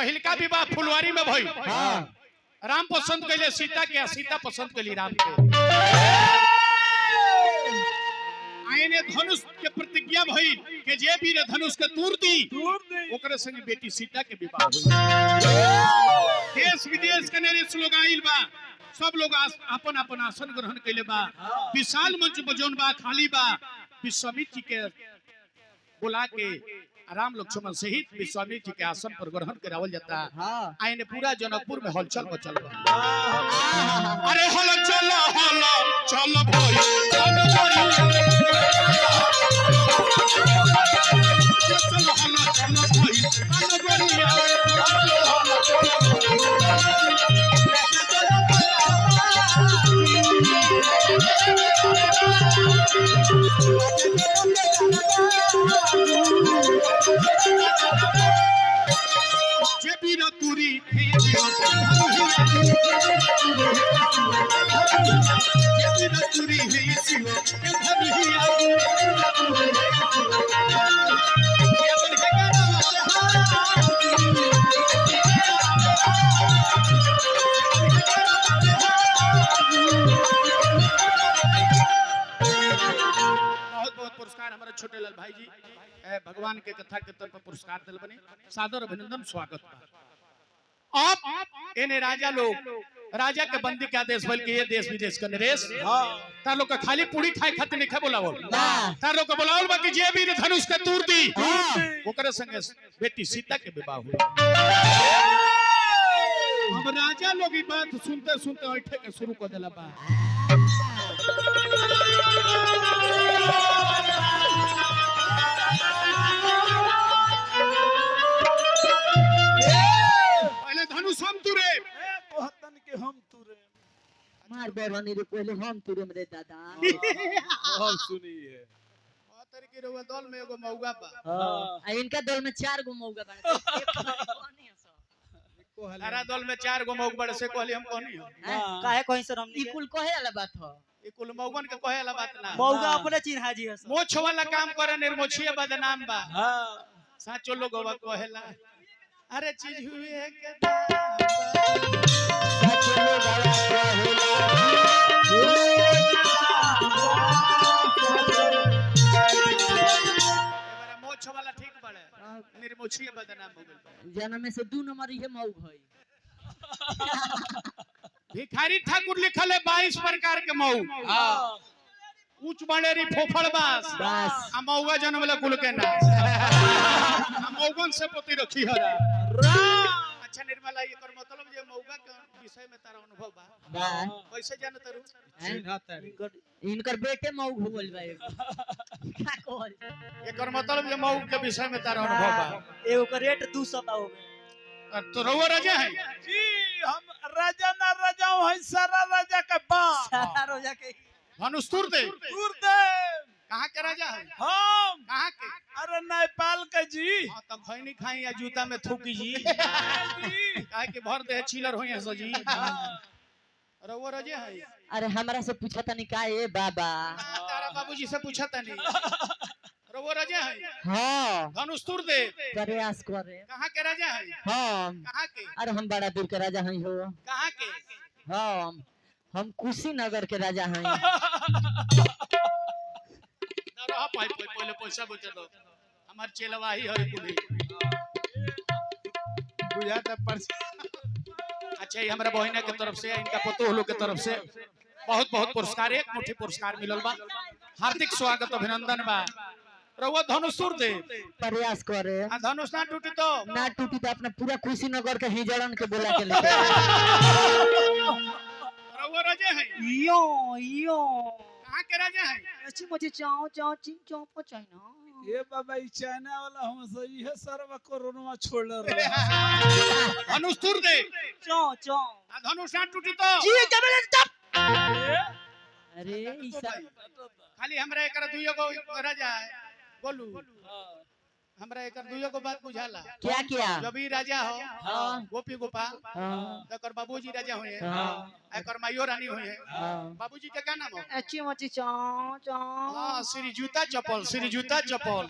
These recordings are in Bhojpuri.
पहिलका विवाह फुलवारी में भई। हां राम पसंद कैले सीता के, सीता पसंद कैली राम के। आइने धनुष के प्रतिज्ञा भई कि जे भी रे धनुष के तूर दी ओकरे संगे बेटी सीता के विवाह हुई। देश विदेश के नेरे लोग आइल बा, सब लोग अपन अपन आसन ग्रहण कैले बा। विशाल मंच बजौन बा खाली बा। विश्वामित्र जी के बुला के राम लक्ष्मण सहित विश्वामित्र जी के आसन पर ग्रहण करावल जाता। आइने पूरा जनकपुर में हलचल मचल बा। अरे हलचल हलचल भई छोटे लाल भाई जी भगवान के कथा के तरफ पुरस्कार दिल बने सादर अभिनंदन स्वागत बा। आप एने राजा लोग राजा के बंदी के आदेश बोल के ये देश विदेश के नरेश तार लोग का खाली पूरी खाए खातिर नहीं खा बोलावल तार लोग का बोलावल बा कि जे भी धनुष के तूर दी ओकरे संगे बेटी सीता के विवाह हुई। अब राजा लोग ई बात सुनते सुनते बैठे के शुरू कर देला बा। मार बेरवानी रे पहले हम तुरे रे दादा हम सुनिए मातर के रउआ दल में एगो मौगा बा। हां इनका दल में 4 गो मौगा बा। कोनी हसो हरा दल में 4 गो मौग बड़े से कहली हम कहनी हो काहे कहि सर हम ई कुल कहे वाला बात हो। ई कुल मौगन के कहे वाला बात ना। मौगा अपने चिन्हा जी हसो मोछ वाला काम करे निर्मोछिए बदनाम बा। हां साचो लोग बा कहेला अरे चीज हुए के साचो लोग कहेला मोछ वाला ठीक बड़े निर्मोछिए बदनाम हो गेल। जन्म में से 2 नंबर ये मौग है। भिखारी ठाकुर लिखल है 22 प्रकार के मऊ। हां ऊंच बड़ेरी फोफड़ बास बस आ मौगा जन्म ले कुल के नाश आ मौगन से पोती रखी हरा। अच्छा निर्मला ये कर मतलब जे मौगा के विषय में तारा अनुभव बा कैसे जान तारू चिन्हा तारी इनकर बेटे मौग हो गइल बा का कहल एकर मतलब जे मौग के विषय में तारा अनुभव बा। एगो का रेट 200 बा होवे तो रउआ राजा है जी हम राजा ना राजाओं है सारा राजा का बाप सारा रोजा के धनुष दे गुरुदेव कहां के राजा है हम कहां के अरे नेपाल का जी हां तो खैनी खाई या जूता में थूकी जी जी काहे के भर दे छिलर होई है सो जी। रउआ राजा है अरे हमरा से पूछा तनी का ए बाबा तारा बाबूजी से पूछा तनी रउआ राजा है हां धनुष दे प्रयास करे कहां के राजा है हां कहां के अरे हम बड़ा दूर के राजा हई हो। कहां के हम कुशीनगर के राजा हई। ना रहा पहले पैसा बचा दो हमार चेलवा ही है कुली बुझाता पर अच्छा ये हमारा बहिना के तरफ से इनका पतो लोग के तरफ से बहुत बहुत पुरस्कार एक मुट्ठी पुरस्कार मिलल बा। हार्दिक स्वागत अभिनंदन बा। रउआ धनुष दे प्रयास करे आ धनुष ना टूटी तो ना टूटी तो अपना पूरा कुशीनगर के हिजड़न के बोला के लेके रउआ राजा है यो कहां के राजा है अच्छी मुझे चाओ चाओ चिन चाओ पचाई ना ये बाबा ई चाइना वाला हम सही है सरवा कोरोना छोड़ रहे धनुष दे चाओ चाओ आ धनुष ना टूटी तो जी जबल तब अरे ई सब खाली हमरा एकरा दुइयो गो राजा है बोलू हमरा एकर दुइयो को बात बुझाला। क्या क्या जब ई राजा हो हाँ गोपी गोपाल हाँ तकर बाबूजी राजा होए हाँ एकर माइयो रानी होए। हाँ बाबूजी के का नाम हो? अच्छी मची चाओ चाओ हां श्री जूता चप्पल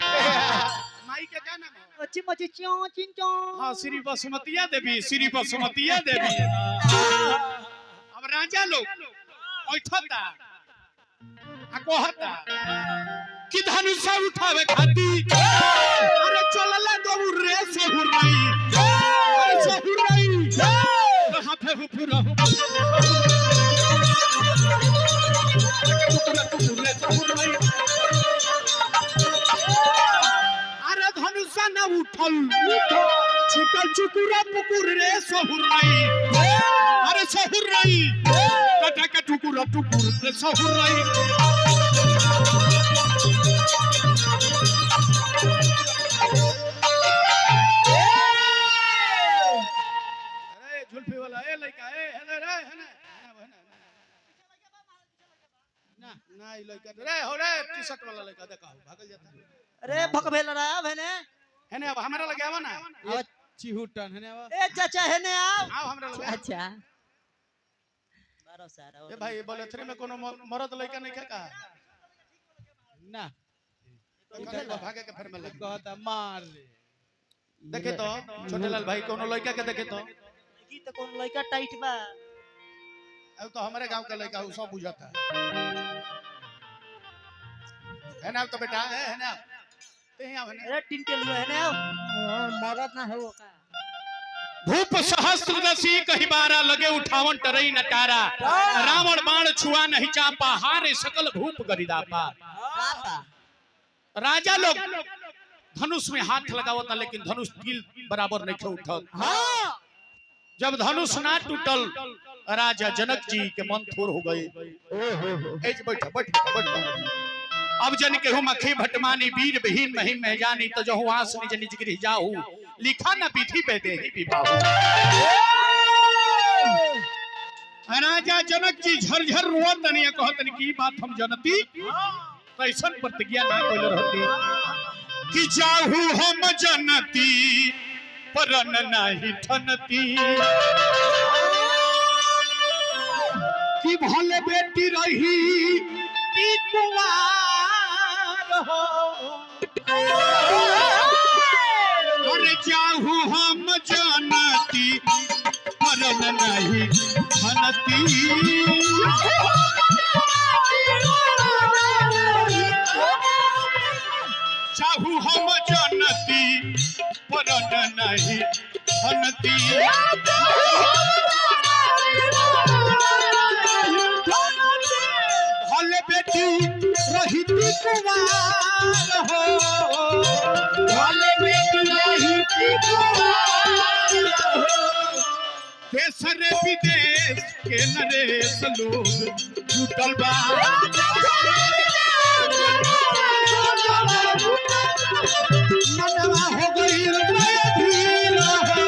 माई के का नाम हो? अच्छी मची चाओ चिन चाओ हां श्री बसुमतिया देवी अब राजा लोग बैठता आ कहता कि धनुषा उठावे खाती अरे चलला दौड़ रे सहुरई अरे सहुरई कहां पे हुपुरा अरे धनुषा न उठल छुटल चुकुरा पुकुर रे सहुरई अरे सहुरई कटा का टुकुरा टुकुर रे सहुरई जुल्फी वाला ए लइका ए हेने रे हेने ना ना ई लइका रे हो रे टी-शर्ट वाला लइका देखा भागल जाता अरे भक भेल रा भने हेने अब हमरा लगे आवा ना चिहुटन है ना ए चाचा है ने आओ आओ हमरा लगे अच्छा बारो सारा ए भाई बोले थ्री में कोनो मरद लइका नहीं का ना भागे के फिर में लग कहता मार ले देखे तो छोटे लाल भाई कोनो लइका के देखे तो की त कोन लइका टाइट बा अब तो हमारे गांव का लड़का वो सब बुझाता है ना तो बेटा है ना ते यहाँ है ना अरे टिंटेल है ने आओ मरद ना हो का भूप सहस्त्रदशी कही बारा लगे उठावन टरई नटारा रावण बाण छुआ नहीं चापा हारे सकल भूप गरिदापा काता राजा लोग धनुष में हाथ लगावता लेकिन धनुष तिल बराबर नहीं उठल हाँ जब धनुष ना टूटल राजा जनक जी के मन थोर हो गए बैठ अब जन के हूँ मखी भटमानी वीर बहीन महिम में जानी तो जो आस निज निज गृह जाहू लिखा न पीठी पे दे राजा जनक जी झरझर रोत तनिया कहतन की बात हम जनती कैसन प्रतिज्ञा ना कोइल रहती कि जाहू हम जनती परन नाही ठनती कि भले बेटी रही कि कुंवार हो अरे जाहू हम जनती परन नाही ठनती चाहू हम जनती परन नहीं धनती भले बेटी रहिती कुंवार हो भले बेटी रहिती कुंवार हो देश रे विदेश के नरेश लोग जुटल बा मनवा हो गई धीर हो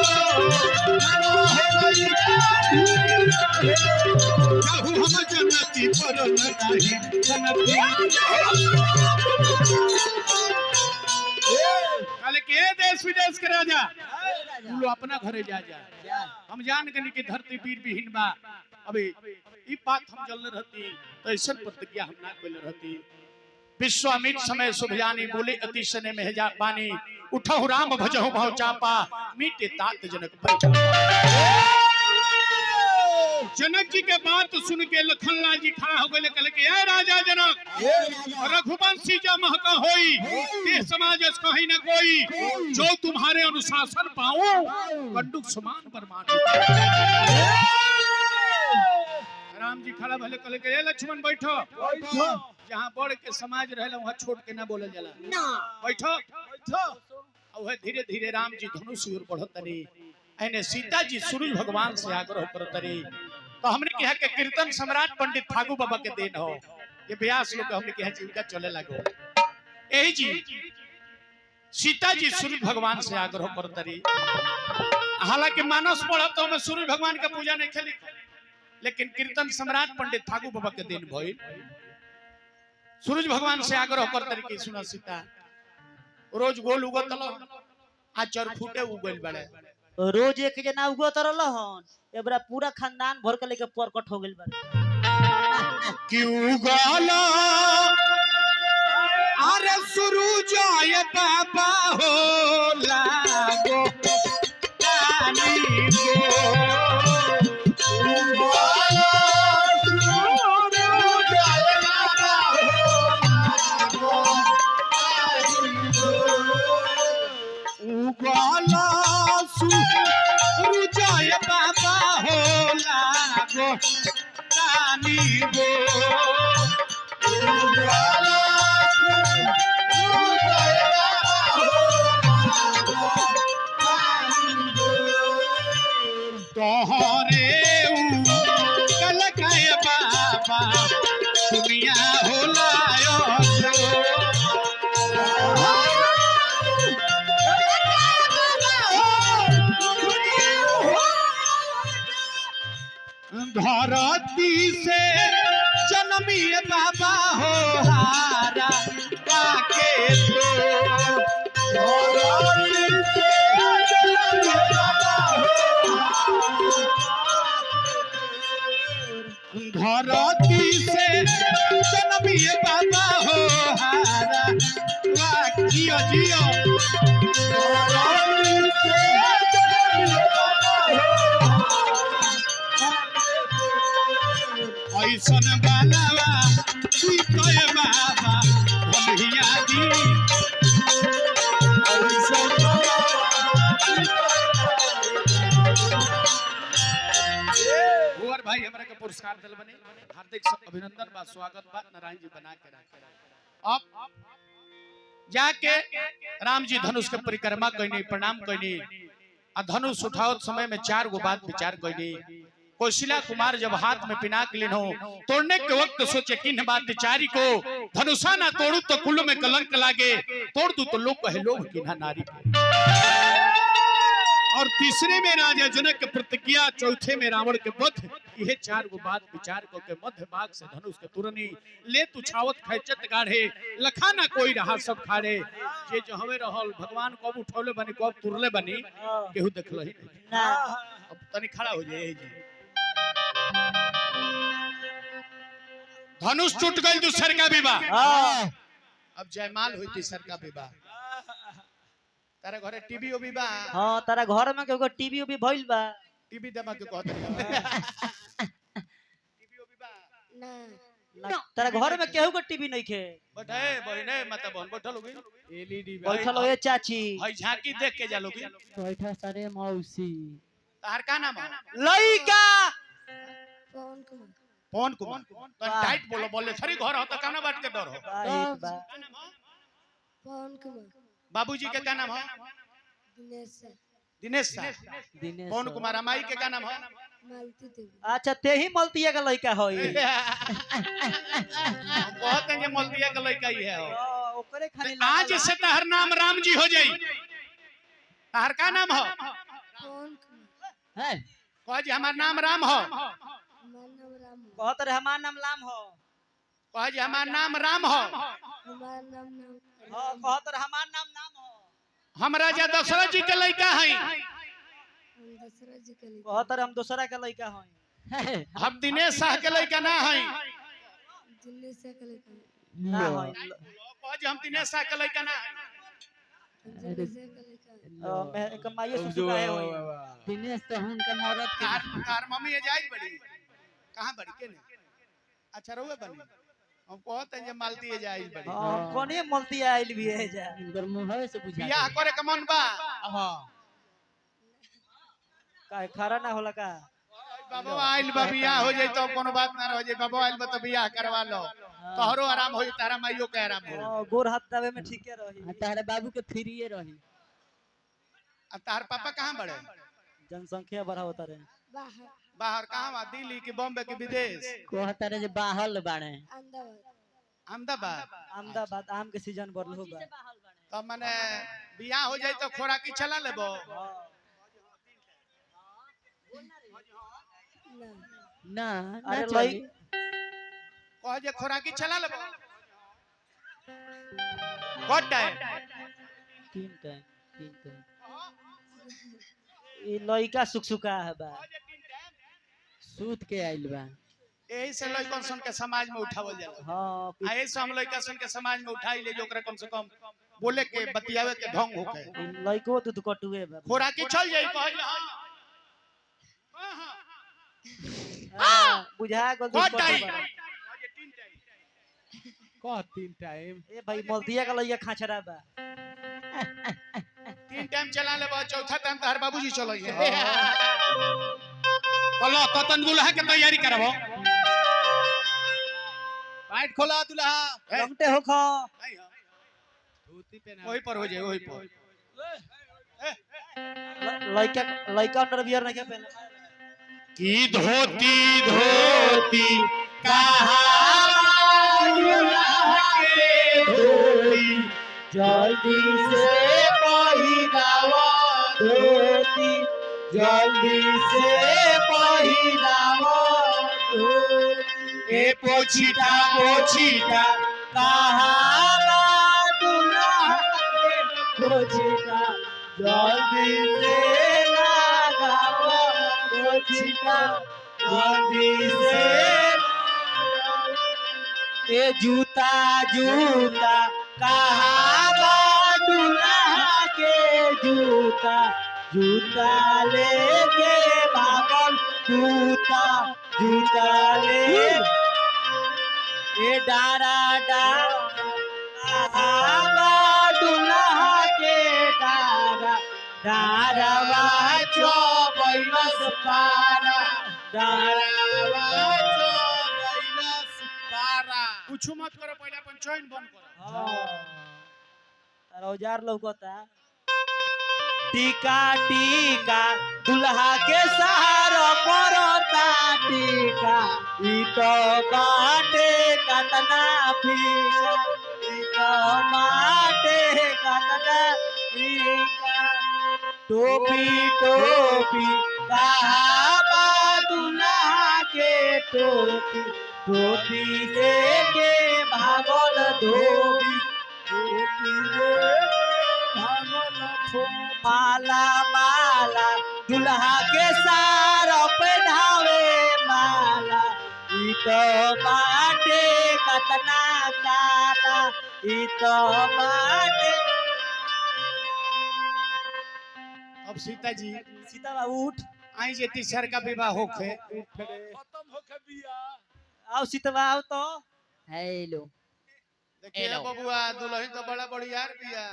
चाहू हम जनती परन नहीं धनती काले के देश विदेश के राजा तू लो अपना घरे जा हम जान गनी कि धरती वीर विहीन बा अभी ई बात हम जल्द रहती तो ऐसा प्रतिज्ञा हम ना कोइल रहती विश्वामित्र समय शुभयानी बोले अतिशय में जा पानी उठहु राम भजहु भव चापा मीटे तात जनक भय जनक जी के बात सुन के लखनलाल जी खड़ा हो गए कहले कि ए राजा जनक रघुवंशी जा महका होई ते समाज कहीं न कोई जो तुम्हारे अनुशासन पाओ कंडुक समान बरमान राम जी खड़ा भले कहले कि ए लक्ष्मण बैठो जहां बड़ के समाज रहला वहां छोड़ के ना बोलल जाला बैठो और धीरे धीरे राम जी धनुष ओर बढ़तनी एने सीता जी सूरज भगवान से आग्रह करतनी तो हमने कहा के कीर्तन सम्राट पंडित फागू बाबा के देन हो ये व्यास लोग हमने कहा जीविका चले लागो यही जी सीता जी सूरज भगवान से आग्रह करतनी हालांकि मानस पढ़ब तो हमें सूरज भगवान के पूजा नहीं खेली लेकिन कीर्तन सम्राट पंडित फागू बाबा के दिन भइल सूरज भगवान से आग्रह करतनी कि सुना सीता रोज गोल उगतल आ चरखुटे उगल बड़े रोज एक जना उगो तरल हन एबरा पूरा खानदान भर के लेके परकट हो गेल बारे क्यों गाला अरे सूरज आए बाबा हो लागो रानी उगाला सूरज आए बाबा हो लागो रानी गो उगाला तोहरे कल गए बाबा दुनिया हो लायो धरती से जन्मिए बाबा हो हारा पाके तो धरती से जन्मिए बाबा हो धरती से जन्मिए बाबा हो हारा जियो जियो धरती से जन्मिए बाबा हो ऐसन बालावा तू कहे बाबा भैया दी ऐसन हुआर भाई हमरा के पुरस्कार दिल बने हार्दिक अभिनंदन बा स्वागत बा नारायण जी बना के रखे अब जाके राम जी धनुष के परिक्रमा कइनी प्रणाम कइनी आ धनुष उठावत समय में 4 गो बात विचार कइनी कौशिला कुमार जब हाथ में पिनाक लीन हो तोड़ने के वक्त सोचे किन बात चारी को धनुषा ना तोड़ू तो कुल में कलंक लागे तोड़ दू तो लोग कहे लोभ किन्हा नारी और तीसरे में राजा जनक के प्रतिज्ञा चौथे में रावण के वध यह 4 गो बात विचार को के मध्य भाग से धनुष के तुरनी ले तुछावत खैचत गाढ़े लखाना कोई रहा सब खाड़े जे जो हमें रहल भगवान कब उठौले बनी कब तुरले बनी केहू देखल ही नहीं ना अब तनी खड़ा हो जाए धनुष टूट गई दूसर का विवाह अब जयमाल हुई तीसर का विवाह तारे घरे टीवी ओ विवाह हां तारा घर में केगो टीवी उबी भइल बा टीवी दमा के कहत टीवी ओ विवाह ना तारा घर में केहू को टीवी नहीं खे बैठे बहिने माता बहन बैठल होगी एलईडी बैठल होए चाची भाई झांकी देख के जा लोगी बैठा सारे मौसी तार का नाम है लइका पवन कुमार तो टाइट बोलो बोले छरी घर हो तो काना बात के डर हो बाइक बा पवन कुमार बाबूजी के क्या नाम है दिनेश दिनेश सर दिनेश पवन कुमार अमाई के क्या नाम है मालती देवी अच्छा ते ही मलतिया का लइका होई बहुत है ये मलदिया का लड़का ही है ओकरे खाली आज से तहर नाम राम जी हो जाई तहर का नाम हो पवन कुमार है कह जी हमार नाम राम हो हमार नाम राम है। कहत रे हमार नाम लाम हो कह जी हमार नाम राम हो हमार नाम नाम हां कहत रे हमार नाम नाम हो हम राजा दशरथ जी के लड़का हैं हम दशरथ जी के लिए कहत रे हम दूसरा के लइका होई हम दिनेश शाह के लड़का ना हैं दिल्ली से के लिए ना होई कह जी हम दिनेश शाह के लड़का ना हैं दिल्ली से के लिए मैं कमाइए सुसुका है होई दिनेश तो उनका मौरत के कार मम्मी ये जाई बड़ी कहां बड़ी के ने अच्छा रहुए बनी हम कहते हैं जे मालती ये जाई बड़ी हां कोने मलतिया आइल भी है जा इनकर मुंह से बुझा बियाह करे के मन बा हां का खरा ना होला का बाबा आइल बा बियाह हो जाई तो कोनो बात ना रह जाई बाबा आइल बा तो बियाह करवा लो तोहरो आराम होई तारा माइयो के आराम हो गोर हाथ दबे में ठीके रही तारे बाबू के फ्रीए रही अब तार पापा कहां बड़े जनसंख्या बढ़ा होता रे बाहर बाहर कहां बा दिल्ली की बॉम्बे की विदेश कहता रे जे बाहल बाणे अहमदाबाद अहमदाबाद आम के सीजन बढ़ल हो बा तो माने बियाह हो जाई तो खोराकी चला लेबो ना अरे ना लई कह जे खोराकी चला लेबो कट टाइम तीन टाइम ये लइका सुखसुका है बा सूत के आइल बा यही से लइकन सन के समाज में उठावल जाला। हां आ ऐसे हम लइका सन के समाज में उठाई ले जो ओकरा कम से कम बोले के बतियावे के ढंग होखे। लइको दूध कटुए बा खोराकी चल जाई कहल हां बुझा गल दूध कट टाइम कटुए कह 3 टाइम ए भाई मल्दिया का लइका खाचरा बा 3 टाइम चला ले चौथा टाइम तहर बाबूजी चलइए। चलो ततन दुल्हा के तैयारी करबो पाइट खोला दुल्हा लंगटे हो खा धोती पहना वही पर हो जाए वही पर लइका अंडरवियर नहीं के पहने की धोती धोती कहा जल्दी से पहिरावा धोती जल्दी से पहिरावा धोती ए पोछीटा पोछीटा कहावा दुल्हा के पोछीटा जल्दी से लगावा पोछीटा जल्दी से ए जूता जूता कहावा दुल्हा के जूता जूता लेके भागल जूता जूता ले ए डारा कहावा दुल्हा के डारा डारावा चौबैलस पारा डारावा कुछ मत करो पहले अपन चैन बंद करो। तारा औजार लौकता टीका टीका दुल्हा के सहारा परता टीका ई तो बाटे कतना फीका ई तो बाटे कतना फीका टोपी टोपी कहावा दुल्हा के टोपी टोपी लेके भागल धोबी टोपी लेके भागल माला माला दुल्हा के सार पहनावे माला ई तो बाटे कतना काला ई तो बाटे अब सीता जी सीता बाबू उठ आई जे तीसर का विवाह होखे खत्म होके बिया आओ सीता आओ तो हेलो देखिए बबुआ दुल्हन तो बड़ा बढ़िया बिया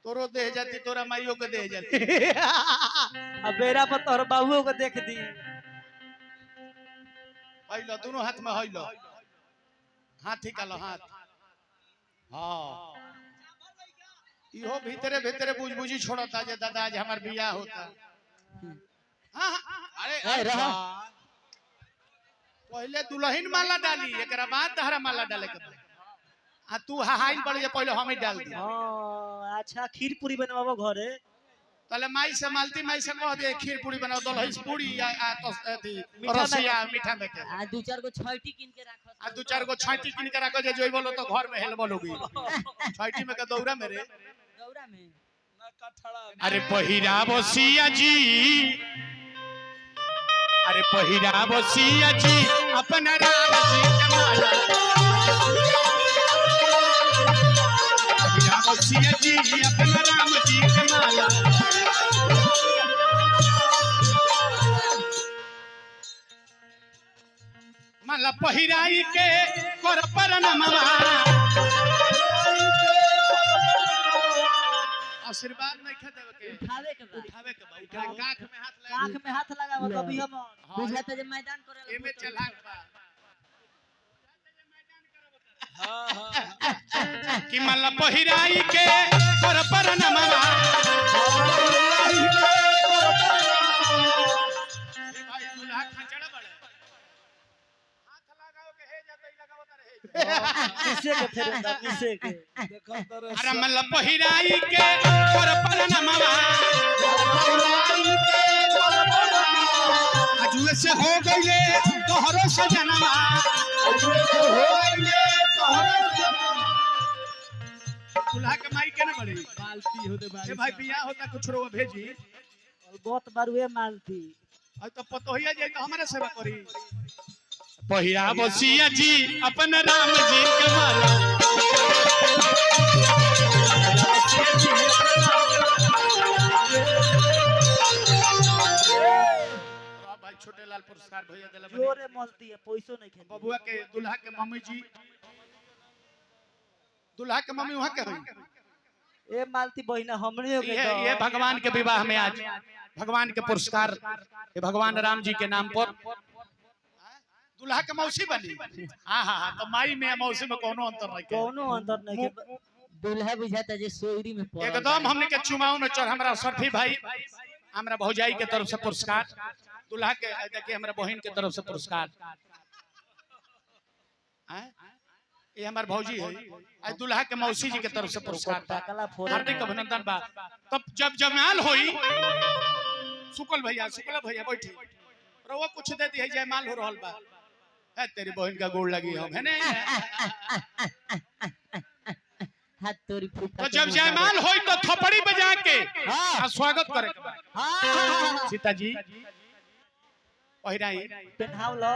तोरो दे जाती तोरा माइयो के दे जाती। अब बेरा पर तोहर बाबुओ को देख दी हइलो दोनों हाथ में हइलो हाथ ही कालो हाथ हां इहो भीतरे भीतरे बुझबुझी छोड़ता जे दादा आज हमार बियाह होता। हां अरे रहा पहले दुल्हन माला डाली एकरा बाद तहरा माला डाले के आ तू हाइल पड़ जे पहले हम ही डाल दी। हां अच्छा खीर पूरी बनवाबो घरे तले माई से मालती माई से कह दे खीर पूरी बनाओ दुल्हन पूरी आ तो अथी मीठा रसिया मीठा में के आ दू चार गो छैटी किन के राखो आ दू चार गो छैटी किन के रखो जे जोई बोलो तो घर में हेलबो लोगी छैटी में के दौरा मेरे दौरा में ना कठड़ा अरे पहिराबो सिया जी अरे पहिराबो सिया जी अपना राम जी के माला पहिराबो सिया जी अपना राम जी के माला माला पहिराई के कर परनमा आशीर्वाद नहीं खा देवे के उठावे के बा उठावे के बा उठा काख में हाथ लगा आंख में हाथ लगाव कभी हम बुझाते जे मैदान करे एमे चलाक बा कि माला पहिराई के पर परनमा भाई दूल्हा खचड़ा बड़े हाथ लगाओ के हे जाते लगाओ तारे किसे के फेर किसे के देखो तरह अरे माला पहिराई के पर परनमा अजुए से हो गइले तोहरो सजनवा अजुए से हो गइले तोहरो सजनवा दूल्हा के माई केना बड़ी मालती होते ए भाई बियाह होता कुछ रो भेजी बहुत बारुए मालती अब तो पतोहिया जे तो हमारे सेवा करी पहिया बसिया जी अपन राम जी के माला भाई छोटे लाल पुरस्कार भैया दिला जोरे मलती है पैसो नहीं खेल बबुआ के दुल्हा के मम्मी जी दुल्हा के मम्मी वहां के हुई ए मालती बहिना हमनियो के ये भगवान के विवाह में आज भगवान के पुरस्कार ये भगवान राम जी के नाम पर दुल्हा के मौसी बनी हाँ हाँ हाँ तो माई में मौसी में कोनो अंतर नहीं कोनो अंतर नहीं के दुल्हा बुझाता जे सोयरी में पड़ एकदम हमने के चुमाव में चढ़ हमरा सरफी भाई हमरा भौजाई के तरफ से पुरस्कार दुल्हा के देखिए हमरा बहन के तरफ से पुरस्कार ये हमार भौजी है आज दुल्हा के मौसी जी के तरफ से पुरस्कार हार्दिक अभिनंदन बा तब जब जयमाल होई शुक्ल भैया बैठी रवा कुछ दे दी है जयमाल हो रहल बा है तेरी बहन का गोड़ लगी हम है ने हाथ तोरी फूफा तो जब जयमाल होई तो थपड़ी बजा के हां स्वागत करे के बा हां सीता जी पहिराई पहनाव लो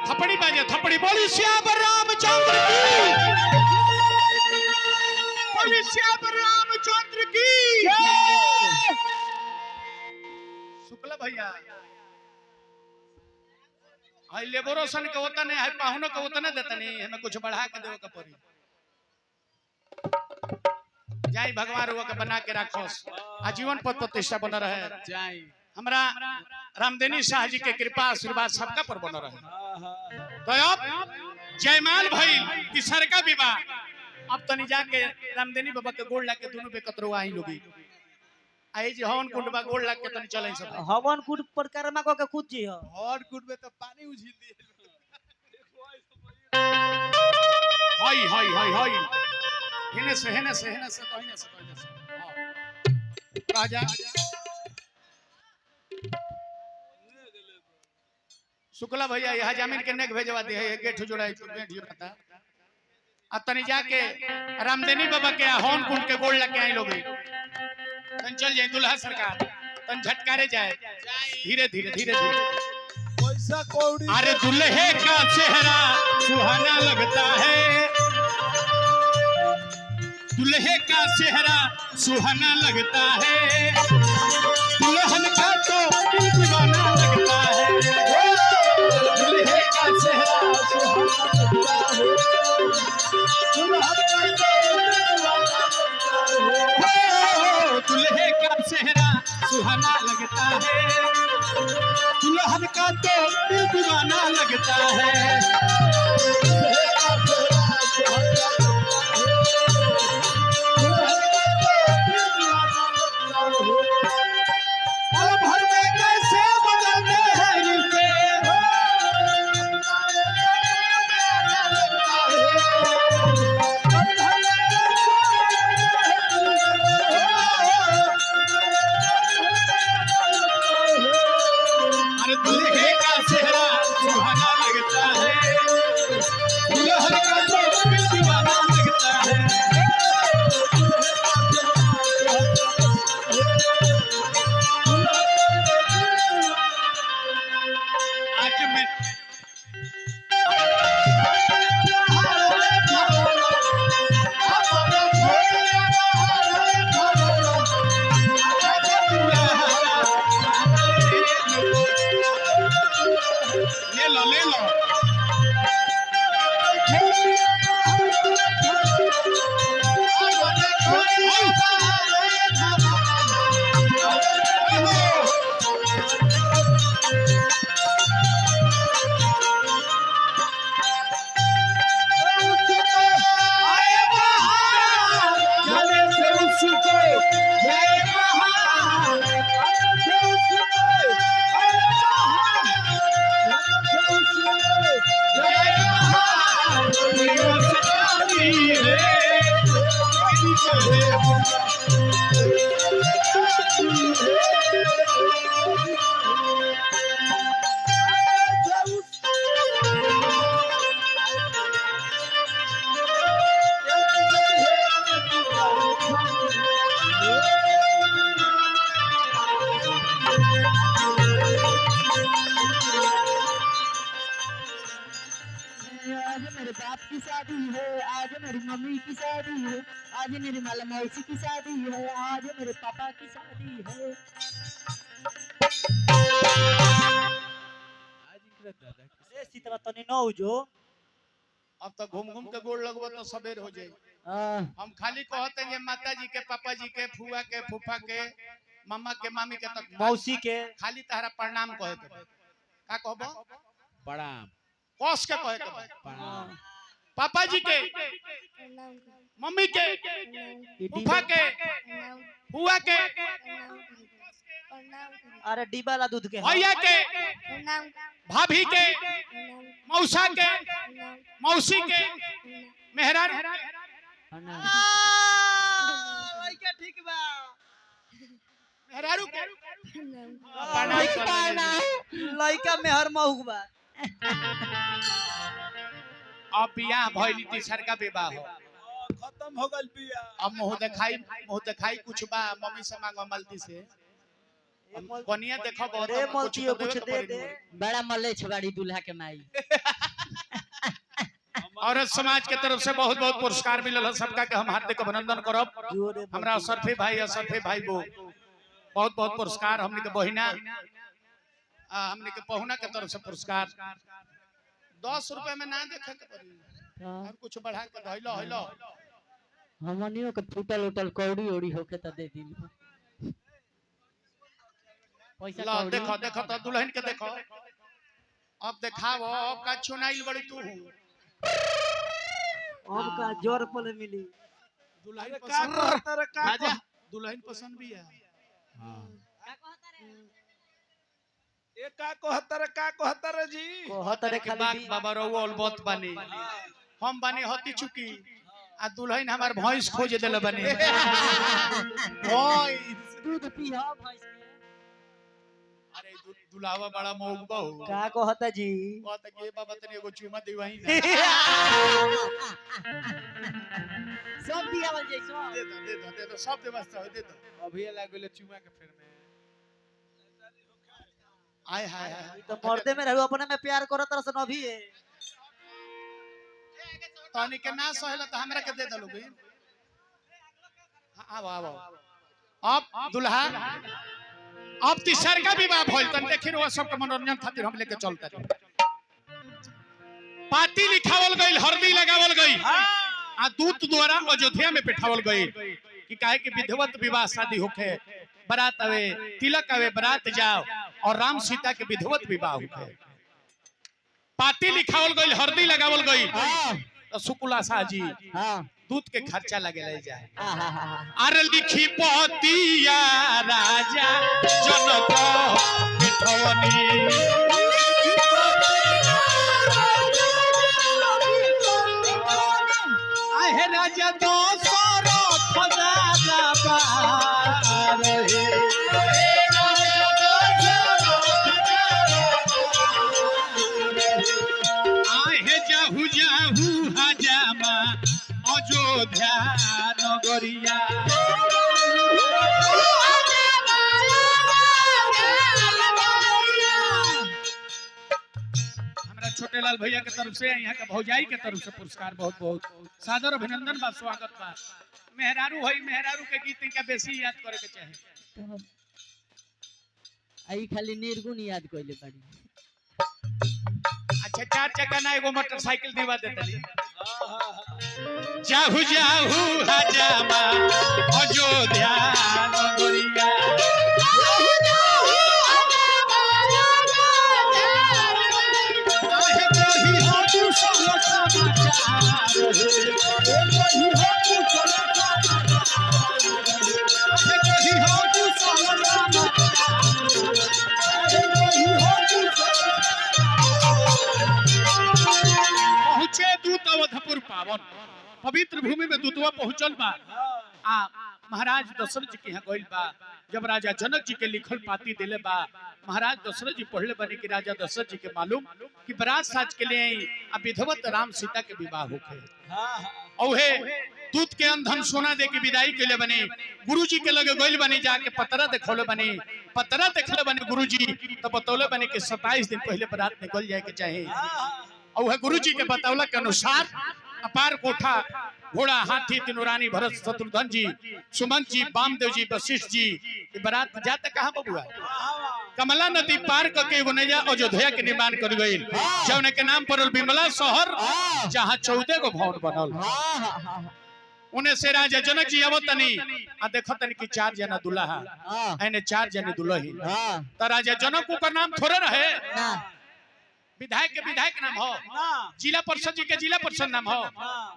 थपड़ी बाजे थपड़ी बोली श्याम रामचंद्र की बोली श्याम रामचंद्र की शुक्ला भैया हाय लेबोरेशन के होता नहीं है पाहुनो के होता नहीं देता नहीं हमें कुछ बढ़ा के देवे के पड़ी जाई भगवान रुआ के बना के राखोस आजीवन पद प्रतिष्ठा बना रहे जाई हमरा रामदेनी शाह जी के कृपा आशीर्वाद सबका पर बना रहे तो अब जयमाल भाई तीसर का विवाह अब तनी जाके रामदेनी बाबा के गोड़ लाके दोनों पे कतरो आई लोगी आई जी हवन कुंड बा गोड़ लाके तनी चले सब हवन कुंड पर कर्मा को के कूद जी हो और कुंड में तो पानी उझिल दिए हाय हाय हाय हाय हेने से तो हेने से हां राजा शुक्ला भैया यहाँ जमीन के नेक भेजवा दे है गेट जोड़ाई गेट जोड़ाता अब तनी जाके रामदेनी बाबा के हवन कुंड के गोड़ लगे आई लोग तन चल जाए दुल्हा सरकार तन झटकारे जाए धीरे धीरे धीरे धीरे पैसा कौड़ी अरे दुल्हे का चेहरा सुहाना लगता है दुल्हे का चेहरा सुहाना लगता है दुल्हन का तो दीवाना लगता है दुल्हे का चेहरा दुल्हे का चेहरा सुहाना लगता है दुल्हन का तो दिल दीवाना लगता है पल भर में कैसे बदलते हैं रिश्ते अरे दुल्हे का चेहरा सुहाना लगता है दुल्हन का तो दिल दीवाना लगता है आज मैं ले लो मेरे बाप की शादी है, आज मेरी मम्मी की शादी है, आज मेरी माला मौसी की शादी है, आज मेरे पापा की शादी है। ए सीतवा तनी न जो अब तो घूम घूम के गोड़ लगबो तो सबेर हो जाए। हाँ हम खाली कहते हैं माता जी के, पापा जी के, फुआ के, फूफा के, मामा के, मामी के, तक मौसी के खाली तारा प्रणाम कहे के बा। का कहबो? प्रणाम कस के कहे के बा। प्रणाम पापा जी के, प्रणाम कर मम्मी के, प्रणाम फूफा के, प्रणाम फुआ के, प्रणाम कर अरे डिब्बा ला दूध के भैया के, प्रणाम भाभी के, प्रणाम मौसा के, प्रणाम मौसी के, मेहरान, लइका ठीक बा मेहरारू के प्रणाम लइका मेहर महुक बा अब बियाह भइली तीसर का विवाह हो। खत्म हो गल बिया अब मुंह देखाई कुछ बा, मम्मी से मांगो मल्टी से। कनिया देखो बहुत अरे मलतियो कुछ दे दे बड़ा मल्ले छबाड़ी दूल्हा के माई। औरत समाज के तरफ से बहुत बहुत पुरस्कार मिलल है सबका के हम हार्दिक अभिनंदन करब। जोरे हमरा सरफी भाई को बहुत बहुत पुरस्कार, हमने के बहिना हमने के पहुना के तरफ से पुरस्कार। 10 रुपए में ना देखे के पड़ी और कुछ बढ़ा के धइलो हइलो। हमनियो के फूटल उटल कौड़ी ओड़ी होके त दे दी पैसा ला कौड़ी। देखो देखो तो दुल्हन के देखो। अब दिखाओ अब का चुनाइल बड़ी तू। अब का जोर पले मिली दुल्हन अरे का पसंद कहता रे का राजा दुल्हन पसंद भी है। ए का कहता रे जी कहत रे बात खाली बाबा रहो अलबत बानी हम बानी हती चुकी आ दुल्हन हमार भैंस खोज देले बानी। भैंस दूध पीहा भैंस के। अरे दुलावा बड़ा मोग बहु का कहता जी कहता कि बाबा तनी एगो चुमा दिवाई ना। सब दियावल जैसो। दे दो सब व्यवस्था दे दो। अभी लागले चुमा के फेर में आय हाय हाय तो मर्दे में रहू अपने में प्यार करत तरह से नभी है तनी के ना सहेला त हमरा के दे दलो बे। हां आओ अब दुल्हा अब तीसर का विवाह भइल तन देखिर वो सब के मनोरंजन खातिर हम लेके चलते रहे। पाती लिखावल गइल, हरदी लगावल गई आ दूत द्वारा अयोध्या में बैठावल गई कि काहे कि विधिवत विवाह शादी होखे, बारात आवे, तिलक आवे, बारात जाओ और राम सीता के विधिवत विवाह होखे। पाती लिखावल गइल, हरदी लगावल गई तो शुक्ला शाह जी हां दूध के खर्चा लगे ले जाए। आहा अरे लिखी पतिया राजा जनक बिठवनी आहे राजा दशरथ राजा बार हे आहे जाहू जाहू हजामा अयोध्या नगरिया। हमरा छोटे लाल भैया के तरफ से, यहाँ के भौजाई के तरफ से पुरस्कार बहुत बहुत सादर अभिनंदन बा, स्वागत बा। मेहरारू है, मेहरारू के गीत का बेसी याद करे के चाहे। आई खाली निर्गुण याद कइले बाड़ी। अच्छा 4 चक्का ना एगो मोटरसाइकिल दिवा देतली। जाहू जाहू हजामा अयोध्या नगरिया। आहे कही हो तू सब समाचार हे कही हो तू सब समाचार हे कही हो तू सब समाचार हे कही हो तू पहुंचे दूत अवधपुर पावन। पवित्र भूमि में दूतवा पहुंचल बा आ महाराज दशरथ जी के यहाँ गइल बा। जब राजा जनक जी के लिखल पाती दिले बा, महाराज दशरथ जी पढ़ले बने कि राजा दशरथ जी के मालूम कि बरात साज के लिए आई आ विधवत राम सीता के विवाह होखे। औहे दूत के अंधन सोना दे के विदाई के लिए बने गुरुजी के लगे गइल बने, जाके पतरा देखौले बने, पतरा देखले बने गुरुजी तो बतौले बने कि 27 दिन पहले बरात निकल जाए के चाहे। और वह गुरुजी के बतौला के अनुसार अपार कोठा घोड़ा हाथी तीनों रानी भरत शत्रुघ्न जी सुमंत जी वामदेव जी वशिष्ठ जी ये बारात जाते कहाँ बबुआ कमला नदी पार करके एगो नया अयोध्या के निर्माण कर गई जौन के नाम पड़ल विमला शहर जहाँ 14 गो भवन बनल उन्हें से राजा जनक जी आवतनी आ देखतनी कि 4 जना दुल्हा एने 4 जने दुल्ही त राजा जनक का नाम थोड़े रहे विधायक के विधायक नाम हो जिला परिषद जी के जिला परिषद नाम हो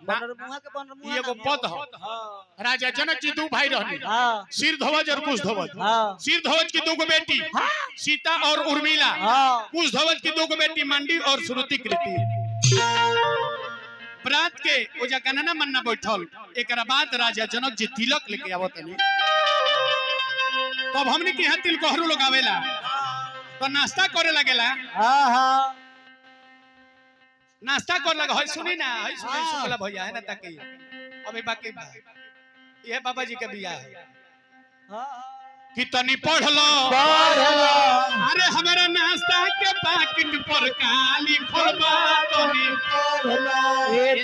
बनरमुहा के बनरमुहा ये एगो पद हो राजा जनक जी 2 भाई रहनी हां सिर ध्वज और कुश ध्वज हां सिर ध्वज की 2 गो बेटी सीता और उर्मिला हां कुश ध्वज की 2 गो बेटी मंडी और श्रुति कृति बरात के ओजा गणना मन्ना बैठल एकरा बाद राजा जनक जी तिलक लेके आवतनी तब हमने के यहाँ तिलकोहरू लोग आवेला तो नाश्ता करे लगेला हां हां नाश्ता कर लगा है सुनी ना है सुनी शुक्ला भैया है ना ताकि अभी बाकी ये बाबा जी के बियाह है कि तनी पढ़ लो अरे हमारा नाश्ता के पैकेट पर काली खोलबा तनी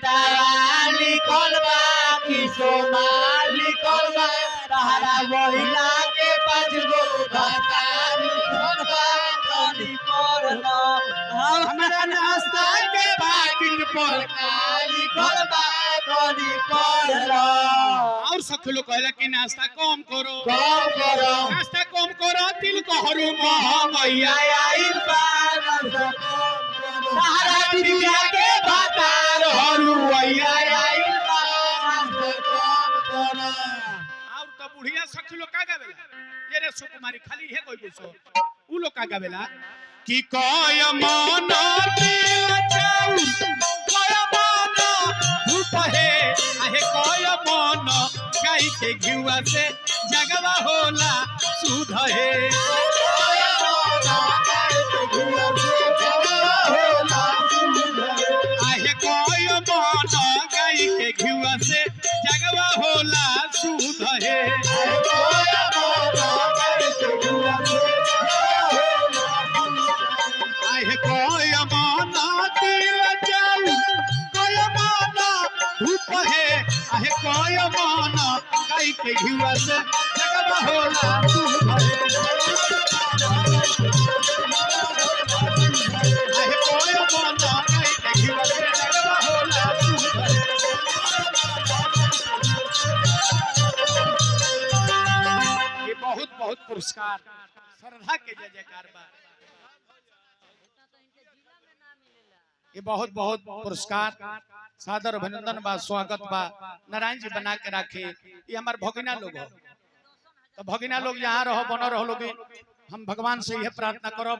ताली कोलबा की सोमाली कोलबा तारा महिला के 5 गो ताली कोलबा तनी कोलबा हमारा नाश्ता के पैकेट पर ताली कोलबा तनी कोलबा और सब लोग कहला कि नाश्ता कम करो करो नाश्ता कम करो तिलकोहरू महंगैया आइल पान तारा बिटिया के बातार हरू आइया आइल पान करो और तो बुढ़िया सखी लोग का गावेला ये रे सुकुमारी खाली है कोई पूछो उ लोग का गावेला कि कय मन दिल चाउ कय मन धूप है आहे कय मन गाय के घिउआ से जगवा होला सुध है आहे कय मन गाय के घिउआ से जगवा होला सुध है आहे कय मन दिल जाऊ कय मन धूप है आहे कय मन गाय के घिउआ से जगवा होला सुध है आहे कय मन गाय के घिउआ से जगवा होला सुध है ये बहुत बहुत पुरस्कार श्रद्धा के जय जयकार बा ये बहुत बहुत पुरस्कार सादर अभिनंदन बा स्वागत बा नारायण जी बना के रखे ये हमार भगिना लोग हो तो भगिना लोग यहाँ रहो बनो रहो लोग हम भगवान से यह प्रार्थना करो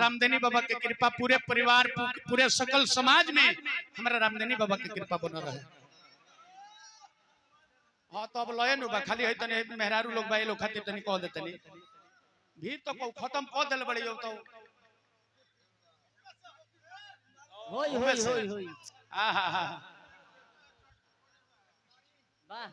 रामदेनी बाबा के कृपा पूरे परिवार पूरे सकल समाज में हमारा रामदेनी बाबा की कृपा बना रहे हाँ तो अब लय नु बा खाली है तने मेहरारू लोग बा लोग खातिर तनी कह देतनी भी तो को खत्म कर देल बड़ी तो होई होई होई होई आहा वाह